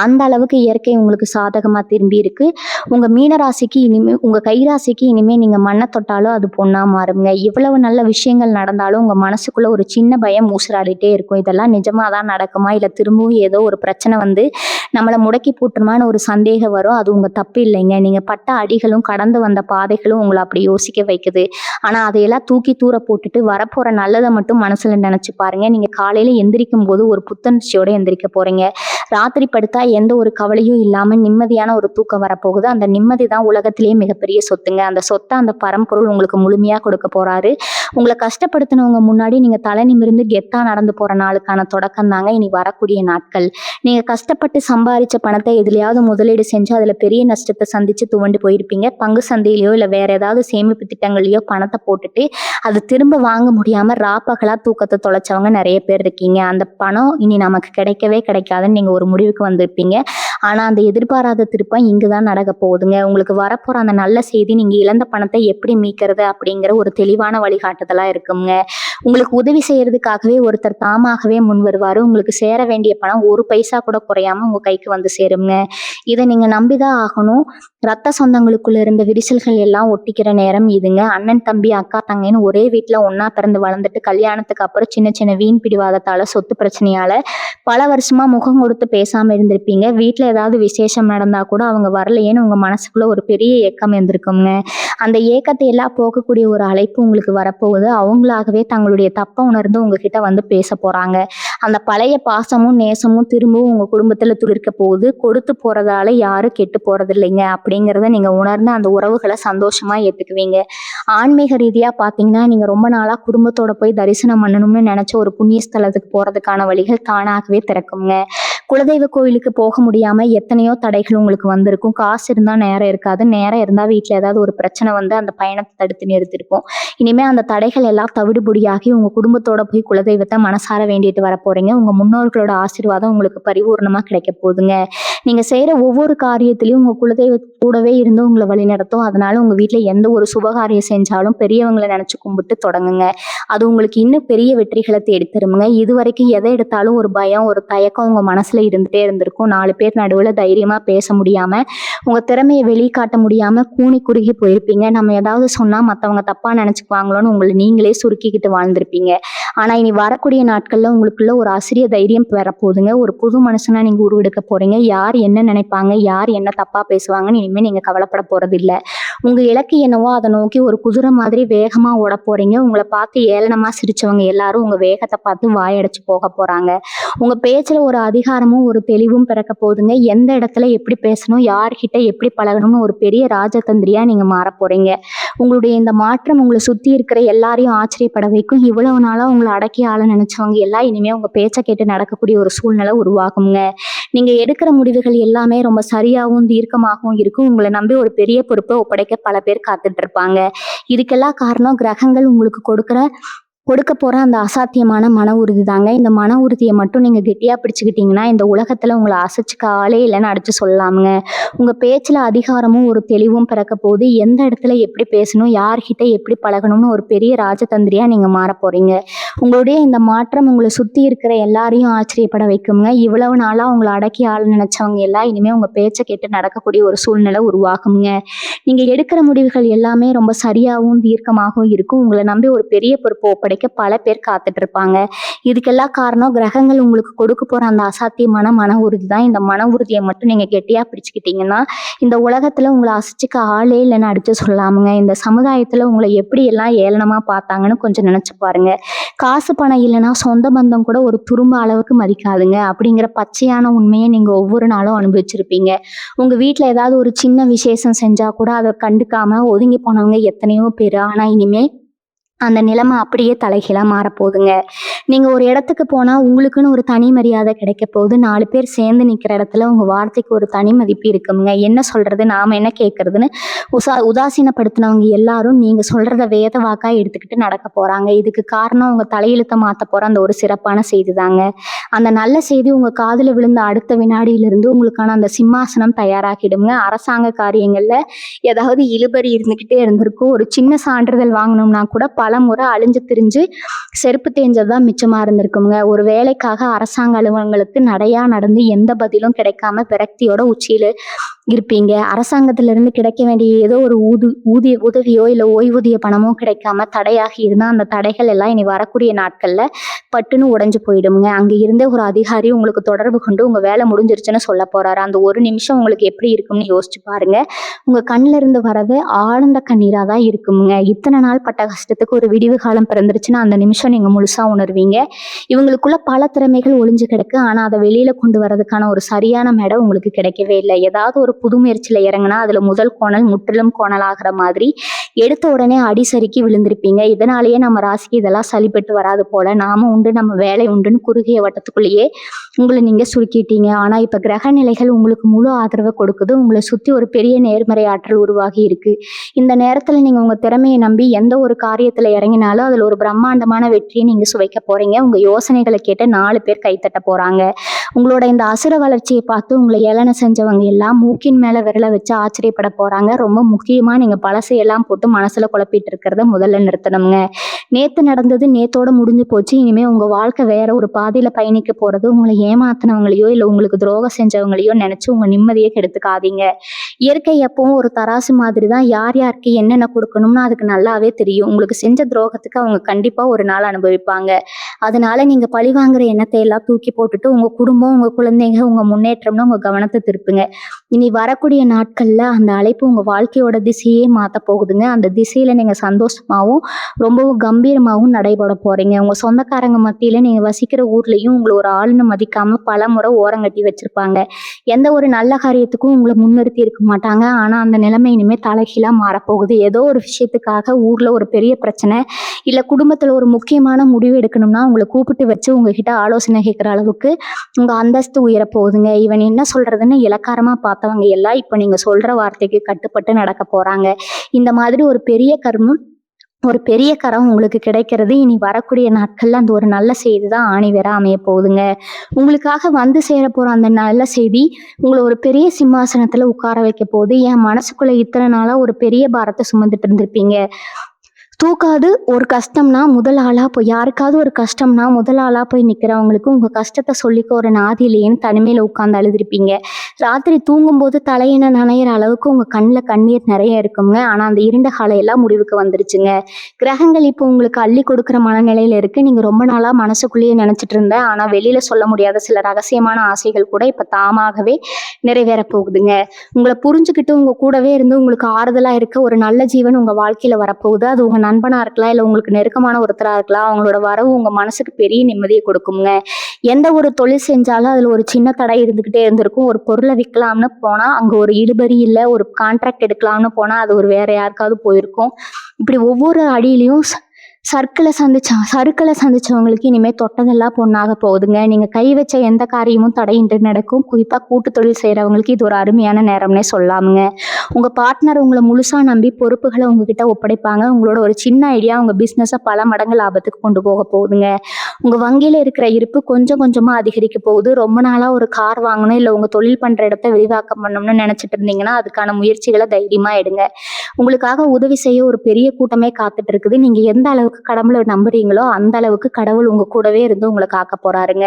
அந்த அளவுக்கு இயற்கை உங்களுக்கு சாதகமா திரும்பி இருக்கு. உங்க மீனராசிக்கு இனிமே உங்க கைராசிக்கு இனிமே நீங்க மண்ணை தொட்டாலும் அது பொண்ணா மாறுங்க. இவ்வளவு நல்ல விஷயங்கள் நடந்தாலும் உங்க மனசுக்குள்ள ஒரு சின்ன பயம் ஊசலாடிட்டே இருக்கும். இதெல்லாம் நிஜமாதான் நடக்குமா இல்லை திரும்பவும் ஏதோ ஒரு பிரச்சனை வந்து நம்மளை முடக்கி போட்டுருமான்னு ஒரு சந்தேகம் வரும். அது உங்க தப்பு இல்லைங்க. நீங்க பட்ட அடிகளும் கடந்து வந்த பாதைகளும் உங்களை அப்படி யோசிக்க வைக்குது. ஆனா அதையெல்லாம் தூக்கி தூர போட்டுட்டு வரப்போற நல்லதை மட்டும் மனசுல நினைச்சு பாருங்க. நீங்க காலையில எந்திரிக்கும் போது ஒரு புத்துணர்ச்சியோட எந்திரிக்க போறீங்க. ராத்திரி படுத்தா எந்த ஒரு கவலையும் இல்லாம நிம்மதியான ஒரு தூக்கம் வரப்போகுது. அந்த நிம்மதி தான் உலகத்திலேயே மிகப்பெரிய சொத்துங்க. அந்த சொத்தை அந்த பரம்பொருள் உங்களுக்கு முழுமையா கொடுக்க போறாரு. உங்களை கஷ்டப்படுத்தினவங்க முன்னாடி நீங்க தலை நிமிர்ந்து கெத்தா நடந்து போற நாளுக்கான தொடக்கம் தாங்க இனி வரக்கூடிய நாட்கள். நீங்க கஷ்டப்பட்டு சம்பாதிச்ச பணத்தை எதுலையாவது முதலீடு செஞ்சு அதுல பெரிய நஷ்டத்தை சந்திச்சு துவண்டு போயிருப்பீங்க. பங்கு சந்தையிலையோ இல்லை வேற ஏதாவது சேமிப்பு திட்டங்களையோ பணத்தை போட்டுட்டு அது திரும்ப வாங்க முடியாம ராப்பகலா தூக்கத்தை தொலைச்சவங்க நிறைய பேர் இருக்கீங்க. அந்த பணம் இனி நமக்கு கிடைக்கவே கிடைக்காதுன்னு நீங்க ஒரு முடிவுக்கு வந்திருப்பீங்க. ஆனா அந்த எதிர்பாராத திருப்பம் இங்குதான் நடக்க போகுதுங்க. உங்களுக்கு வரப்போற அந்த நல்ல செய்தி நீங்க இழந்த பணத்தை எப்படி மீட்கிறது அப்படிங்கிற ஒரு தெளிவான வழிகாட்டுதலா இருக்குங்க. உங்களுக்கு உதவி செய்யறதுக்காகவே ஒருத்தர் தாமாகவே முன் வருவாரு. உங்களுக்கு சேர வேண்டிய பணம் ஒரு பைசா கூட குறையாம உங்க கைக்கு வந்து சேருங்க. இதை நீங்க நம்பிதான் ஆகணும். ரத்த சொந்தங்களுக்குள்ள இருந்த விரிசல்கள் எல்லாம் ஒட்டிக்கிற நேரம் இதுங்க. அண்ணன் தம்பி அக்கா தங்கைன்னு ஒரே வீட்டுல ஒன்னா பிறந்து வளர்ந்துட்டு கல்யாணத்துக்கு அப்புறம் சின்ன சின்ன வீண் பிடிவாதத்தால சொத்து பிரச்சனையால பல வருஷமா முகம் கொடுத்து பேசாம இருந்திருப்பீங்க. வீட்டுல ஏதாவது விசேஷம் நடந்தா கூட அவங்க வரலையேன்னு உங்க மனசுக்குள்ள ஒரு பெரிய ஏக்கம் இருந்திருக்குங்க. அந்த ஏக்கத்தை எல்லாம் போக்கக்கூடிய ஒரு அழைப்பு உங்களுக்கு வரப்போகுது. அவங்களாகவே தங்களுடைய தப்பை உணர்ந்து உங்ககிட்ட வந்து பேச போறாங்க. அந்த பழைய பாசமும் நேசமும் திரும்பவும் உங்க குடும்பத்துல துளிர்க்க போகுது. கொடுத்து போறதால யாரும் கெட்டு போறது இல்லைங்க அப்படிங்கிறத நீங்க உணர்ந்து அந்த உறவுகளை சந்தோஷமா ஏத்துக்குவீங்க. ஆன்மீக ரீதியா பாத்தீங்கன்னா நீங்க ரொம்ப நாளா குடும்பத்தோட போய் தரிசனம் பண்ணணும்னு நினைச்ச ஒரு புண்ணிய ஸ்தலத்துக்கு போறதுக்கான வழிகள் தானாகவே திறக்குங்க. குலதெய்வ கோயிலுக்கு போக முடியாம எத்தனையோ தடைகள் உங்களுக்கு வந்திருக்கும். காசு இருந்தா நேரம் இருக்காது. நேரம் இருந்தா வீட்டுல ஏதாவது ஒரு பிரச்சனை வந்து அந்த பயணத்தை தடுத்து நிறுத்திருக்கும். இனிமே அந்த தடைகள் எல்லாம் தவிடுபடியாகி உங்க குடும்பத்தோட போய் குலதெய்வத்தை மனசார வேண்டிட்டு வர போறீங்க. உங்க முன்னோர்களோட ஆசீர்வாதம் உங்களுக்கு பரிபூர்ணமா கிடைக்க போகுதுங்க. நீங்க செய்யற ஒவ்வொரு காரியத்திலையும் உங்க குலதெய்வ கூடவே இருந்து உங்களை வழி நடத்தும். அதனால உங்க வீட்டுல எந்த ஒரு சுபகாரியம் செஞ்சாலும் பெரியவங்களை நினைச்சு கும்பிட்டு தொடங்குங்க. அது உங்களுக்கு இன்னும் பெரிய வெற்றிகளை தேடி தருமுங்க. இது வரைக்கும் எதை எடுத்தாலும் ஒரு பயம் ஒரு தயக்கம் உங்க மனசுல இருந்துட்டே இருந்திருக்கும். 4 பேர் நடுவுல தைரியமா பேச முடியாம உங்க திறமையை வெளிக்காட்ட முடியாம கூனி குறுகி போயிருப்பீங்க. நம்ம ஏதாவது சொன்னா மத்தவங்க தப்பா நினைச்சுக்குவாங்களோன்னு உங்களை நீங்களே சுருக்கிக்கிட்டு வாழ்ந்திருப்பீங்க. ஆனா இனி வரக்கூடிய நாட்கள்ல உங்களுக்குள்ள ஒரு அசிரிய தைரியம் வரப்போகுதுங்க. ஒரு புது மனுஷனா நீங்க உருவெடுக்க போறீங்க. யார் என்ன நினைப்பாங்க யார் என்ன தப்பா பேசுவாங்கன்னு இனிமே நீங்க கவலைப்பட போறது இல்ல. உங்க இலக்கு என்னவோ அதை நோக்கி ஒரு குதிரை மாதிரி வேகமா ஓட போறீங்க. உங்களை பார்த்து ஏளனமா சிரிச்சவங்க எல்லாரும் உங்க வேகத்தை பார்த்து வாயடைச்சு போக போறாங்க. உங்க பேச்சுல ஒரு அதிகாரமும் ஒரு தெளிவும் பிறக்க போகுதுங்க. எந்த இடத்துல எப்படி பேசணும் யார்கிட்ட எப்படி பழகணும்னு ஒரு பெரிய ராஜதந்திரியா நீங்க மாற போறீங்க. உங்களுடைய இந்த மாற்றம் உங்களை சுத்தி இருக்கிற எல்லாரையும் ஆச்சரியப்பட வைக்கும். இவ்வளவு நாளா உங்களை அடக்கி ஆள நினைச்சவங்க எல்லாம் இனிமே உங்க பேச்சை கேட்டு நடக்கக்கூடிய ஒரு சூழ்நிலை உருவாகுங்க. நீங்க எடுக்கிற முடிவுகள் எல்லாமே ரொம்ப சரியாகவும் தீர்க்கமாகவும் இருக்கும். உங்களை நம்பி ஒரு பெரிய பொறுப்பை ஒப்படைக்க பல பேர் காத்துட்டு இருப்பாங்க. இதுக்கெல்லாம் காரணம் கிரகங்கள் உங்களுக்கு கொடுக்க போற அந்த அசாத்தியமான மன உறுதி தாங்க. இந்த மன உறுதியை மட்டும் நீங்க கெட்டியா பிடிச்சுக்கிட்டீங்கன்னா இந்த உலகத்துல உங்களை அசைச்சுக்க ஆளே இல்லைன்னு அடிச்சு சொல்லலாமுங்க. உங்க பேச்சுல அதிகாரமும் ஒரு தெளிவும் பிறக்க போது. எந்த இடத்துல எப்படி பேசணும் யார்கிட்ட எப்படி பழகணும்னு ஒரு பெரிய ராஜதந்திரியா நீங்க மாற போறீங்க. உங்களுடைய இந்த மாற்றம் உங்களை சுற்றி இருக்கிற எல்லாரையும் ஆச்சரியப்பட வைக்குங்க. இவ்வளவு நாளாக உங்களை அடக்கி ஆள நினைச்சவங்க எல்லாம் இனிமேல் உங்கள் பேச்சை கேட்டு நடக்கக்கூடிய ஒரு சூழ்நிலை உருவாகுங்க. நீங்கள் எடுக்கிற முடிவுகள் எல்லாமே ரொம்ப சரியாகவும் தீர்க்கமாகவும் இருக்கும். உங்களை நம்பி ஒரு பெரிய பொறுப்பை ஒப்படைக்க பல பேர் காத்துட்டு இருப்பாங்க. இதுக்கெல்லாம் காரணம் கிரகங்கள் உங்களுக்கு கொடுக்க போகிற அந்த அசாத்தியமான மன உறுதி தான். இந்த மன உறுதியை மட்டும் நீங்கள் கெட்டியாக பிடிச்சிக்கிட்டீங்கன்னா இந்த உலகத்தில் உங்களை அசைச்சிக்க ஆளே இல்லைன்னு அடித்து சொல்லலாமுங்க. இந்த சமுதாயத்தில் உங்களை எப்படி எல்லாம் ஏளனமாக பார்த்தாங்கன்னு கொஞ்சம் நினச்சி பாருங்க. காசு பணம் இல்லைன்னா சொந்த பந்தம் கூட ஒரு துரும்ப அளவுக்கு மதிக்காதுங்க. அப்படிங்கிற பச்சையான உண்மையை நீங்கள் ஒவ்வொரு நாளும் அனுபவிச்சிருப்பீங்க. உங்கள் வீட்டில் ஏதாவது ஒரு சின்ன விசேஷம் செஞ்சால் கூட அதை கண்டுக்காம ஒதுங்கி போனவங்க எத்தனையோ பேர். ஆனால் இனிமேல் அந்த நிலைமை அப்படியே தலைகீழாக மாறப்போகுதுங்க. நீங்கள் ஒரு இடத்துக்கு போனால் உங்களுக்குன்னு ஒரு தனி மரியாதை கிடைக்க போகுது. 4 பேர் சேர்ந்து நிற்கிற இடத்துல உங்கள் வார்த்தைக்கு ஒரு தனி மதிப்பு இருக்குங்க. என்ன சொல்கிறது, நாம் என்ன கேட்குறதுன்னு உதாசீனப்படுத்தினவங்க எல்லாரும் நீங்கள் சொல்கிறத வேத வாக்காக எடுத்துக்கிட்டு நடக்க போகிறாங்க. இதுக்கு காரணம் உங்கள் தலையெழுத்தை மாற்ற போகிற அந்த ஒரு சிறப்பான செய்தி தாங்க. அந்த நல்ல செய்தி உங்கள் காதில் விழுந்த அடுத்த வினாடியிலிருந்து உங்களுக்கான அந்த சிம்மாசனம் தயாராகிடுங்க. அரசாங்க காரியங்களில் ஏதாவது இழுபறி இருந்துக்கிட்டே இருந்திருக்கும். ஒரு சின்ன சான்றிதழ் வாங்கணும்னா கூட பல முறை அழிஞ்சு திரிஞ்சு செருப்பு தேஞ்சது தான் மிச்சமாக இருந்திருக்குங்க. ஒரு வேலைக்காக அரசாங்க அலுவலகங்களுக்கு நடையா நடந்து எந்த பதிலும் கிடைக்காம விரக்தியோட உச்சியில் இருப்பீங்க. அரசாங்கத்திலிருந்து கிடைக்க வேண்டிய ஏதோ ஒரு உதவியோ இல்லை ஓய்வூதிய பணமோ கிடைக்காம தடையாகி இருந்தால் அந்த தடைகள் எல்லாம் இனி வரக்கூடிய நாட்களில் பட்டுன்னு உடைஞ்சு போயிடுங்க. அங்கே இருந்தே ஒரு அதிகாரி உங்களுக்கு தொடர்பு கொண்டு உங்கள் வேலை முடிஞ்சிருச்சுன்னு சொல்ல போகிறாரு. அந்த ஒரு நிமிஷம் உங்களுக்கு எப்படி இருக்கும்னு யோசிச்சு பாருங்க. உங்கள் கண்ணில் இருந்து வர்றது ஆழ்ந்த கண்ணீராக தான் இருக்குங்க. இத்தனை நாள் பட்ட கஷ்டத்துக்கு ஒரு விடிவு காலம் பிறந்துருச்சுன்னா அந்த நிமிஷம் நீங்கள் முழுசாக உணர்வீங்க. இவங்களுக்குள்ள பல திறமைகள் ஒளிஞ்சு கிடக்கு. ஆனால் அதை வெளியில் கொண்டு வரதுக்கான ஒரு சரியான மேடை உங்களுக்கு கிடைக்கவே இல்லை. ஏதாவது ஒரு புது முயற்சியில் இறங்கினா அதில் முதல் கோணல் முற்றிலும் கோணலாகிற மாதிரி எடுத்த உடனே அடிசறுக்கி விழுந்திருப்பீங்க. இதனாலேயே நம்ம ராசிக்கு இதெல்லாம் சளிப்பட்டு வராது போல நாம உண்டு நம்ம வேலை உண்டுன்னு குறுகிய வட்டத்துக்குள்ளேயே உங்களை நீங்கள் சுருக்கிட்டீங்க. ஆனால் இப்போ கிரக நிலைகள் உங்களுக்கு முழு ஆதரவை கொடுக்குது. உங்களை சுற்றி ஒரு பெரிய நேர்மறை ஆற்றல் உருவாகி இருக்கு. இந்த நேரத்தில் நீங்கள் உங்கள் திறமையை நம்பி எந்த ஒரு காரியத்தில் இறங்கினாலும் அதில் ஒரு பிரம்மாண்டமான வெற்றியை நீங்கள் சுவைக்க போகிறீங்க. உங்கள் யோசனைகளை கேட்டு 4 பேர் கைத்தட்ட போகிறாங்க. உங்களோட இந்த அசுர வளர்ச்சியை பார்த்து உங்களை ஏளன செஞ்சவங்க எல்லாம் மூக்கின் மேலே விரலை வச்சு ஆச்சரியப்பட போகிறாங்க. ரொம்ப முக்கியமாக நீங்கள் பழசையெல்லாம் போட்டு மனசில் குழப்பிட்டு இருக்கிறத முதல்ல நிறுத்தணுங்க. நேற்று நடந்தது நேத்தோட முடிஞ்சு போச்சு. இனிமேல் உங்கள் வாழ்க்கை வேற ஒரு பாதையில் பயணிக்க போகிறது. உங்களை ஏமாத்தினவங்களையோ இல்லை உங்களுக்கு துரோகம் செஞ்சவங்களையோ நினச்சி உங்கள் நிம்மதியை கெடுத்துக்காதீங்க. இயற்கை எப்பவும் ஒரு தராசு மாதிரி தான். யார் யாருக்கு என்னென்ன கொடுக்கணும்னு அதுக்கு நல்லாவே தெரியும். உங்களுக்கு செஞ்ச துரோகத்துக்கு அவங்க கண்டிப்பாக ஒரு நாள் அனுபவிப்பாங்க. அதனால நீங்கள் பழி வாங்குற எண்ணத்தை எல்லாம் தூக்கி போட்டுட்டு உங்கள் குடும்பம், உங்கள் குழந்தைங்க, உங்கள் முன்னேற்றம்னு உங்கள் கவனத்தை திருப்புங்க. இனி வரக்கூடிய நாட்களில் அந்த அழைப்பு உங்கள் வாழ்க்கையோட திசையே மாற்ற போகுதுங்க. அந்த திசையில் நீங்கள் சந்தோஷமாகவும் ரொம்பவும் கம்பீரமாகவும் நடைபெற போகிறீங்க. உங்கள் சொந்தக்காரங்க மத்தியில் நீங்கள் வசிக்கிற ஊர்லேயும் உங்களை ஒரு ஆளுன்னு மதிக்காமல் பல முறை ஓரங்கட்டி வச்சுருப்பாங்க. எந்த ஒரு நல்ல காரியத்துக்கும் உங்களை முன்னிறுத்தி இருக்க மாட்டாங்க. ஆனால் அந்த நிலைமை இனிமேல் தலைகீழாக மாறப்போகுது. ஏதோ ஒரு விஷயத்துக்காக ஊரில் ஒரு பெரிய பிரச்சனை இல்லை குடும்பத்தில் ஒரு முக்கியமான முடிவு எடுக்கணும்னா உங்களை கூப்பிட்டு வச்சு உங்ககிட்ட ஆலோசனை கேட்குற அளவுக்கு உங்கள் அந்தஸ்து உயரப்போகுதுங்க. இவன் என்ன சொல்கிறதுன்னு இலக்காரமாக பார்த்தவங்க எல்லாம் இப்போ நீங்கள் சொல்கிற வார்த்தைக்கு கட்டுப்பட்டு நடக்க போகிறாங்க. இந்த மாதிரி ஒரு பெரிய கரம் உங்களுக்கு கிடைக்கிறது. இனி வரக்கூடிய நாட்கள்ல அந்த ஒரு நல்ல செய்தி தான் ஆணி வேற அமைய போகுதுங்க. உங்களுக்காக வந்து சேர போற அந்த நல்ல செய்தி உங்களை ஒரு பெரிய சிம்மாசனத்துல உட்கார வைக்க போகுது. என் மனசுக்குள்ள இத்தனை நாளா ஒரு பெரிய பாரத்தை சுமந்துட்டு இருந்திருப்பீங்க. தூக்காது ஒரு கஷ்டம்னா முதல் ஆளாக போய் யாருக்காவது ஒரு கஷ்டம்னா முதல் ஆளாக போய் நிற்கிறவங்களுக்கு உங்கள் கஷ்டத்தை சொல்லிக்க ஒரு நாதி இல்லையேன்னு தனிமையில் உட்காந்து அழுதுருப்பீங்க. ராத்திரி தூங்கும்போது தலையின நனையிற அளவுக்கு உங்கள் கண்ணில் கண்ணீர் நிறைய இருக்குங்க. ஆனால் அந்த இருண்ட காலையெல்லாம் முடிவுக்கு வந்துருச்சுங்க. கிரகங்கள் இப்போ உங்களுக்கு அள்ளி கொடுக்குற மனநிலையில் இருக்குது. நீங்கள் ரொம்ப நாளாக மனசுக்குள்ளேயே நினச்சிட்டு இருந்தேன் ஆனால் வெளியில் சொல்ல முடியாத சில ரகசியமான ஆசைகள் கூட இப்போ தாமாகவே நிறைவேற போகுதுங்க. உங்களை புரிஞ்சுக்கிட்டு உங்கள் கூடவே இருந்து உங்களுக்கு ஆறுதலாக இருக்க ஒரு நல்ல ஜீவன் உங்கள் வாழ்க்கையில் வரப்போகுது. அது உங்கள் நண்பனா இருக்கலாம், இல்லை உங்களுக்கு நெருக்கமான ஒருத்தரா இருக்கலாம். அவங்களோட வரவு உங்க மனசுக்கு பெரிய நிம்மதியை கொடுக்குங்க. எந்த ஒரு தொழில் செஞ்சாலும் அதுல ஒரு சின்ன தடை இருந்துகிட்டே இருந்திருக்கும். ஒரு பொருளை விற்கலாம்னு போனா அங்க ஒரு இழுபறி இல்லை, ஒரு கான்ட்ராக்ட் எடுக்கலாம்னு போனா அது ஒரு வேற யாருக்காவது போயிருக்கும். இப்படி ஒவ்வொரு அடியிலையும் சறுக்களை சந்திச்சவங்களுக்கு இனிமேல் தொட்டதெல்லாம் பொண்ணாக போகுதுங்க. நீங்கள் கை வச்ச எந்த காரியமும் தடையின்றி நடக்கும். குறிப்பாக கூட்டு தொழில் செய்கிறவங்களுக்கு இது ஒரு அருமையான நேரம்னே சொல்லாமுங்க. உங்கள் பார்ட்னர் உங்களை முழுசாக நம்பி பொறுப்புகளை உங்ககிட்ட ஒப்படைப்பாங்க. உங்களோட ஒரு சின்ன ஐடியா உங்கள் பிஸ்னஸை பல மடங்கு லாபத்துக்கு கொண்டு போக போகுதுங்க. உங்க வங்கியில இருக்கிற இருப்பு கொஞ்சம் கொஞ்சமா அதிகரிக்க போகுது. ரொம்ப நாளா ஒரு கார் வாங்கணும், இல்ல உங்க தொழில் பண்ற இடத்த விரிவாக்கம் பண்ணணும்னு நினைச்சிட்டு இருந்தீங்கன்னா அதுக்கான முயற்சிகளை தைரியமா எடுங்க. உங்களுக்காக உதவி செய்ய ஒரு பெரிய கூட்டமே காத்துட்டு இருக்குது. நீங்க எந்த அளவுக்கு கடவுளை நம்புறீங்களோ அந்த அளவுக்கு கடவுள் உங்க கூடவே இருந்து உங்களை காக்க போறாருங்க.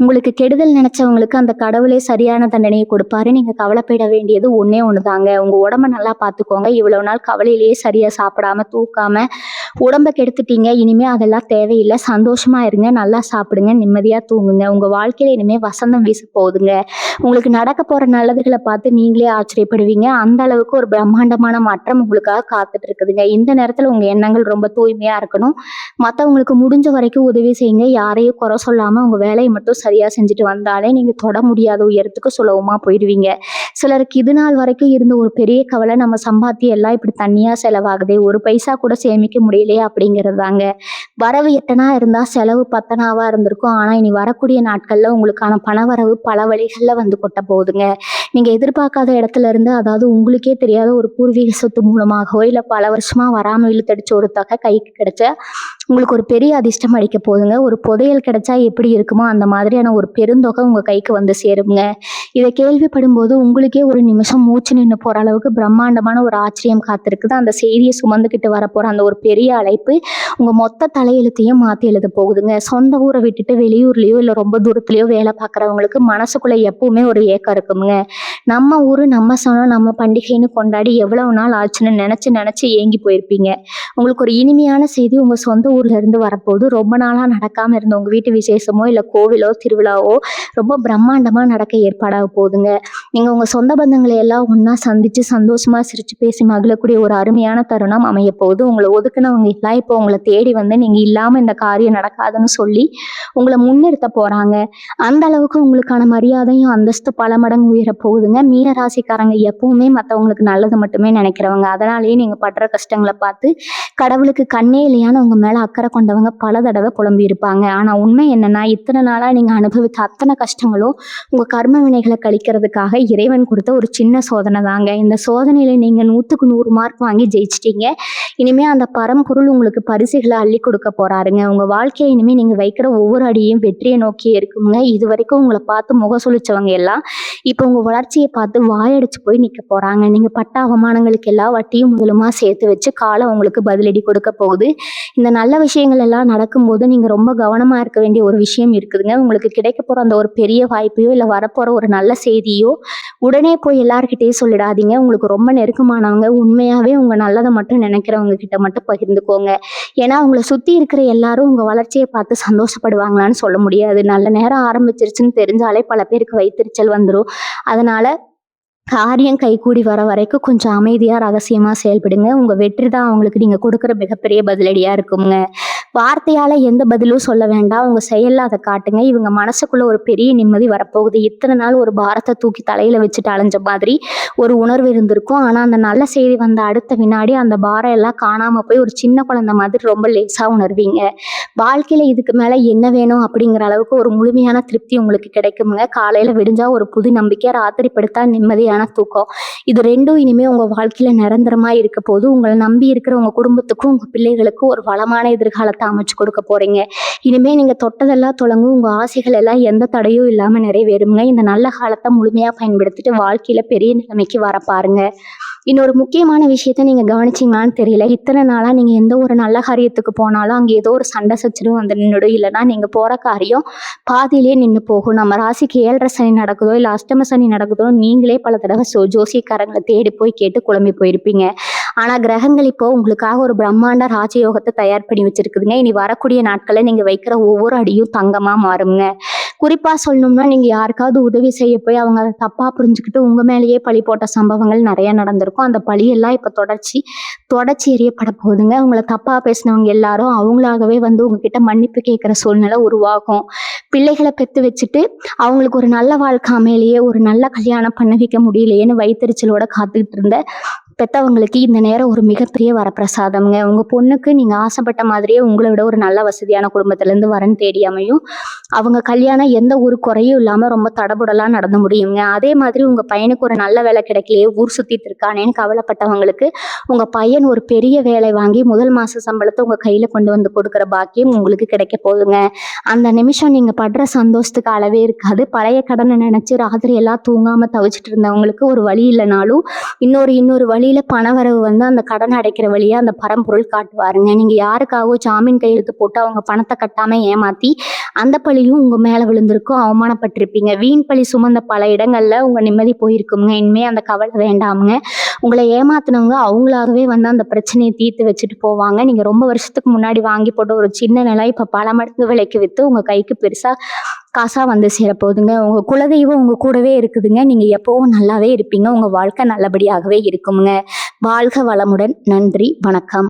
உங்களுக்கு கெடுதல் நினைச்சவங்களுக்கு அந்த கடவுளே சரியான தண்டனையை கொடுப்பாரு. நீங்க கவலைப்பட வேண்டியது ஒண்ணே ஒண்ணுதாங்க. உங்க உடம்ப நல்லா பாத்துக்கோங்க. இவ்வளவு நாள் கவலையிலேயே சரியா சாப்பிடாம தூக்காம உடம்ப கெடுத்துட்டீங்க. இனிமே அதெல்லாம் தேவையில்லை. சந்தோஷமா இருங்க, நல்லா சாப்பிடுங்க, நிம்மதியா தூங்குங்க. உங்க வாழ்க்கையில இனிமே வசந்தம் வீச போகுதுங்க. உங்களுக்கு நடக்க போற நல்லதுகளை பார்த்து நீங்களே ஆச்சரியப்படுவீங்க. அந்த அளவுக்கு ஒரு பிரம்மாண்டமான மாற்றம் உங்களுக்காக காத்துட்டு இருக்குதுங்க. இந்த நேரத்துல உங்க எண்ணங்கள் ரொம்ப தூய்மையா இருக்கணும். மத்தவங்களுக்கு முடிஞ்ச வரைக்கும் உதவி செய்யுங்க. யாரையும் குறை சொல்லாம உங்க வேலையை மட்டும் சரியா செஞ்சுட்டு வந்தாலே நீங்க தொட முடியாத உயரத்துக்கு சுலபமா போயிடுவீங்க. சிலருக்கு இது நாள் வரைக்கும் இருந்த ஒரு பெரிய கவலை, நம்ம சம்பாத்தியம் எல்லாம் இப்படி தனியா செலவாகுதே, ஒரு பைசா கூட சேமிக்க முடியலையே அப்படிங்கிறது தாங்க. வரவு 8 இருந்தா செலவு 10 இருந்திருக்கும். ஆனா இனி வரக்கூடிய நாட்கள்ல உங்களுக்கான பணவரவு பல வழிகள்ல வந்து கொட்ட போகுதுங்க. நீங்க எதிர்பார்க்காத இடத்துல இருந்து, அதாவது உங்களுக்கே தெரியாத ஒரு பூர்வீக சொத்து மூலமாகவோ இல்ல பல வருஷமா வராம இழுத்தடிச்ச ஒரு தொகை கைக்கு கிடைச்ச உங்களுக்கு ஒரு பெரிய அதிர்ஷ்டம் அடிக்க போகுதுங்க. ஒரு புதையல் கிடைச்சா எப்படி இருக்குமோ அந்த மாதிரியான ஒரு பெருந்தொகை உங்க கைக்கு வந்து சேருங்க. இதை கேள்விப்படும் போது உங்களுக்கே ஒரு நிமிஷம் மூச்சு நின்று போற அளவுக்கு பிரம்மாண்டமான ஒரு ஆச்சரியம் காத்திருக்குது. அந்த செய்தியை சுமந்துக்கிட்டு வரப்போற அந்த ஒரு பெரிய அழைப்பு உங்க மொத்த தலையெழுத்தையும் மாத்தி எழுத போகுதுங்க. சொந்த ஊரை விட்டுட்டு வெளியூர்லயோ இல்ல ரொம்ப தூரத்துலயோ வேலை பார்க்குறவங்களுக்கு மனசுக்குள்ள எப்பவுமே ஒரு ஏக்கம் இருக்குங்க. நம்ம ஊரு, நம்ம சனம், நம்ம பண்டிகைன்னு கொண்டாடி எவ்வளவு நாள் ஆச்சுன்னு நினைச்சு நினைச்சு ஏங்கி போயிருப்பீங்க. உங்களுக்கு ஒரு இனிமையான செய்தி உங்க சொந்த ஊர்ல இருந்து வரப்போகுது. ரொம்ப நாளா நடக்காம இருந்த உங்க வீட்டு விசேஷமோ இல்ல கோவிலோ திருவிழாவோ ரொம்ப பிரம்மாண்டமா நடக்க ஏற்பாடாக போகுதுங்க. நீங்க உங்க சொந்த பந்தங்களை எல்லாம் ஒண்ணா சந்திச்சு சந்தோஷமா சிரிச்சு பேசி மகிழக்கூடிய ஒரு அருமையான தருணம் அமைய போகுது. உங்களை ஒதுக்குனவங்க எல்லாம் இப்போ உங்களை தேடி வந்து நீங்க இல்லாம இந்த காரியம் நடக்காதுன்னு சொல்லி உங்களை முன்னிறுத்த போறாங்க. அந்த அளவுக்கு உங்களுக்கான மரியாதையும் அந்தஸ்து பல மடங்கு உயர போகுதுங்க. மீன ராசிக்காரங்க எப்பவுமே மத்தவங்களுக்கு நல்லது மட்டுமே நினைக்கிறவங்க. அதனாலேயே நீங்க படுற கஷ்டங்களை பார்த்து கடவுளுக்கு கண்ணே இல்லையான்னு உங்க மேல அக்கறை கொண்டவங்க பல தடவை புலம்பி இருப்பாங்க. ஆனா உண்மை என்னன்னா, இத்தனை நாளா நீங்க அனுபவித்த அத்தனை கஷ்டங்களும் உங்க கர்ம வினைகளை கழிக்கிறதுக்காக இறைவன் கொடுத்த ஒரு சின்ன சோதனை தாங்க. இந்த சோதனையில நீங்க 100க்கு 100 மார்க் வாங்கி ஜெயிச்சிட்டீங்க. இனிமே அந்த பரம்பொருள் உங்களுக்கு பரிசுகளை அள்ளி கொடுக்க போறாருங்க. உங்க வாழ்க்கையை இனிமே நீங்க வைக்கிற ஒவ்வொரு அடியும் வெற்றியை நோக்கியே இருக்குங்க. இது வரைக்கும் உங்களை பார்த்து முக சுழிச்சவங்க எல்லாம் இப்ப உங்க வளர்ச்சியை பார்த்து வாயடிச்சு போய் நிக்க போறாங்க. நீங்க பட்ட அவமானங்களுக்கு எல்லாம் வட்டியும் முதலுமா சேர்த்து வச்சு காலம் உங்களுக்கு பதிலடி கொடுக்க போகுது. இந்த நல்ல விஷயங்கள் எல்லாம் நடக்கும்போது நீங்க ரொம்ப கவனமா இருக்க வேண்டிய ஒரு விஷயம் இருக்குதுங்க. உங்களுக்கு கிடைக்க போற அந்த ஒரு பெரிய வாய்ப்பையோ இல்ல வரப்போற ஒரு நல்ல செய்தியோ உடனே போய் எல்லார்கிட்டயும் சொல்லிடாதீங்க. உங்களுக்கு ரொம்ப நெருக்கமானவங்க, உண்மையாவே உங்க நல்லதை மட்டும் நினைக்கிறவங்க கிட்ட மட்டும் பகிர்ந்துக்கோங்க. ஏன்னா உங்களை சுத்தி இருக்கிற எல்லாரும் உங்க வளர்ச்சியை பார்த்து சந்தோஷப்படுவாங்களான்னு சொல்ல முடியாது. நல்ல நேரம் ஆரம்பிச்சிருச்சுன்னு தெரிஞ்சாலே பல பேருக்கு வயித்தெரிச்சல் வந்துடும். அதனால காரியம் கைகூடி வர வரைக்கும் கொஞ்சம் அமைதியா ரகசியமா செயல்படுங்க. உங்க வெற்றி தான் அவங்களுக்கு நீங்க கொடுக்குற மிகப்பெரிய பதிலடியா இருக்குங்க. வார்த்தையால எந்த பதிலும் சொல்ல வேண்டாம். உங்க செயல்ல அதை காட்டுங்க. இவங்க மனசுக்குள்ள ஒரு பெரிய நிம்மதி வரப்போகுது. இத்தனை நாள் ஒரு பாரத்தை தூக்கி தலையில வச்சுட்டு அலைஞ்ச மாதிரி ஒரு உணர்வு இருந்திருக்கும். ஆனா அந்த நல்ல செய்தி வந்த அடுத்த வினாடி அந்த பாரம் எல்லாம் காணாம போய் ஒரு சின்ன குழந்தை மாதிரி ரொம்ப லேசா உணர்வீங்க. வாழ்க்கையில இதுக்கு மேல என்ன வேணும் அப்படிங்கிற அளவுக்கு ஒரு முழுமையான திருப்தி உங்களுக்கு கிடைக்குங்க. காலையில விடிஞ்சா ஒரு புது நம்பிக்கை, ராத்திரி படுத்தா நிம்மதியான தூக்கம். இது ரெண்டும் இனிமே உங்க வாழ்க்கையில நிரந்தரமா இருக்க போது. உங்களை நம்பி இருக்கிற உங்க குடும்பத்துக்கும் உங்க பிள்ளைகளுக்கும் ஒரு வளமான எதிர்காலத்தை அமைச்சு கொடுக்க போறீங்க. இனிமே நீங்க தொட்டதெல்லாம் தொடங்கும். உங்க ஆசைகள் எல்லாம் எந்த தடையும் இல்லாம நிறைவேறுங்க. இந்த நல்ல காலத்தை முழுமையா பயன்படுத்திட்டு வாழ்க்கையில பெரிய நிலைமைக்கு வர பாருங்க. இன்னொரு முக்கியமான விஷயத்த நீங்க கவனிச்சீங்களான்னு தெரியல. இத்தனை நாளா நீங்க எந்த ஒரு நல்ல காரியத்துக்கு போனாலும் அங்க ஏதோ ஒரு சண்டை சச்சரவு வந்து நின்றுடும். இல்லைன்னா நீங்க போற காரியம் பாதியிலே நின்று போகும். நம்ம ராசிக்கு 7.5 சனி நடக்குதோ இல்ல அஷ்டம சனி நடக்குதோ நீங்களே பல தடவை ஜோசியக்காரங்களை தேடி போய் கேட்டு குழம்பி போயிருப்பீங்க. ஆனா கிரகங்கள் இப்போ உங்களுக்காக ஒரு பிரம்மாண்ட ராஜயோகத்தை தயார் பண்ணி வச்சிருக்குதுங்க. இனி வரக்கூடிய நாட்கள்ல நீங்க வைக்கிற ஒவ்வொரு அடியும் தங்கமா மாறுங்க. குறிப்பா சொல்லணும்னா, நீங்க யாருக்காவது உதவி செய்ய போய் அவங்க அதை தப்பா புரிஞ்சுக்கிட்டு உங்க மேலேயே பழி போட்ட சம்பவங்கள் நிறைய நடந்திருக்கும். அந்த பழியெல்லாம் இப்ப தொடர்ச்சி எறியப்பட போகுதுங்க. உங்களை தப்பா பேசினவங்க எல்லாரும் அவங்களாகவே வந்து உங்ககிட்ட மன்னிப்பு கேட்கிற சூழ்நிலை உருவாகும். பிள்ளைகளை பெத்து வச்சுட்டு அவங்களுக்கு ஒரு நல்ல வாழ்க்கை அமையலையே, ஒரு நல்ல கல்யாணம் பண்ண வைக்க முடியலையேன்னு வயித்தெரிச்சலோட காத்துக்கிட்டு இருந்த பெத்தவங்களுக்கு இந்த நேரம் ஒரு மிகப்பெரிய வரப்பிரசாதம்ங்க. உங்க பொண்ணுக்கு நீங்க ஆசைப்பட்ட மாதிரியே உங்கள விட ஒரு நல்ல வசதியான குடும்பத்திலேருந்து வரன் தேடி அமையும். அவங்க கல்யாணம் எந்த ஒரு குறையும் இல்லாம ரொம்ப தடபுடலா நடந்து முடியுங்க. அதே மாதிரி உங்க பையனுக்கு ஒரு நல்ல வேலை கிடைக்கலையே, ஊர் சுத்திட்டு இருக்கானேன்னு கவலைப்பட்டவங்களுக்கு உங்க பையன் ஒரு பெரிய வேலை வாங்கி முதல் மாச சம்பளத்த உங்க கையில கொண்டு வந்து கொடுக்குற பாக்கியம் உங்களுக்கு கிடைக்க போகுதுங்க. அந்த நிமிஷம் நீங்க படுற சந்தோஷத்துக்கு அளவே இருக்காது. பழைய கடனை நினைச்சு ராத்திரி எல்லாம் தூங்காம தவிச்சிட்டு இருந்தவங்களுக்கு ஒரு வழி இல்லைனாலும் இன்னொரு வழியில பணவரவு வந்து அந்த கடன் அடைக்கிற வழியா அந்த பரம்பொருள் காட்டுவாருங்க. நீங்க யாருக்காகவோ ஜாமீன் கையெழுத்து போட்டு அவங்க பணத்தை கட்டாம ஏமாத்தி அந்த பழியும் உங்க மேல விழுந்திருக்கும். அவமானப்பட்டிருப்பீங்க. வீண் பழி சுமந்த பல இடங்கள்ல உங்க நிம்மதி போயிருக்குங்க. இனிமே அந்த கவலை வேண்டாமுங்க. உங்களை ஏமாத்தினவங்க அவங்களாகவே வந்து அந்த பிரச்சனையை தீர்த்து வச்சுட்டு போவாங்க. நீங்க ரொம்ப வருஷத்துக்கு முன்னாடி வாங்கி போட்ட ஒரு சின்ன நிலம் இப்ப பல மடங்கு விலைக்கு வித்து உங்க கைக்கு பெருசா காசா வந்து சேரப்போகுதுங்க. உங்க குலதெய்வம் உங்க கூடவே இருக்குதுங்க. நீங்க எப்பவும் நல்லாவே இருப்பீங்க. உங்க வாழ்க்கை நல்லபடியாகவே இருக்குமுங்க. வாழ்க வளமுடன். நன்றி, வணக்கம்.